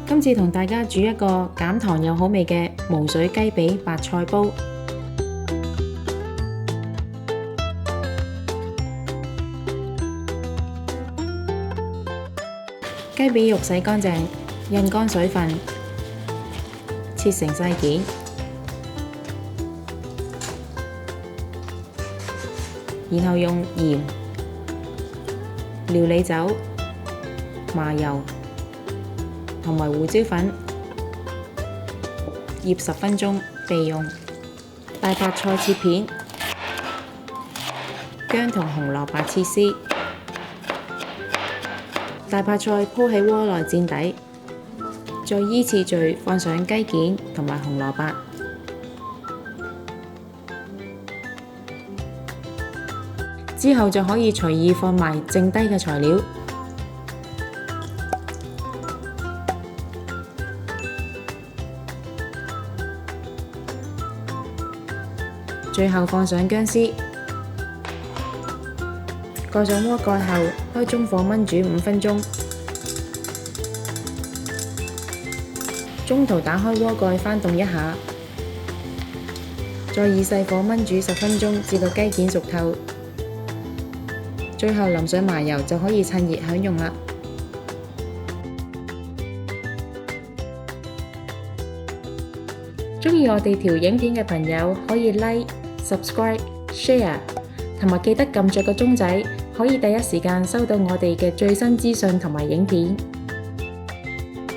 今次同大家煮一個減糖又好味嘅無水雞髀白菜煲。雞髀肉洗乾淨，印乾水分，切成細件，然後用鹽、料理酒、麻油同埋胡椒粉醃10分鐘備用。大白菜切片，薑同紅蘿蔔切絲。大白菜鋪喺鍋內墊底，再依次序放上雞件同埋紅蘿蔔。之後就可以隨意放埋剩低嘅材料。最後放上薑絲，蓋上鍋蓋後，開中火燜煮5分鐘。中途打開鍋蓋翻動一下，再以細火燜煮10分鐘，至到雞件熟透。最後淋上麻油就可以趁熱享用啦。鍾意我哋條影片嘅朋友可以 Like、Subscribe、Share， 同埋記得撳着個鐘仔，可以第一時間收到我哋嘅最新資訊同埋影片。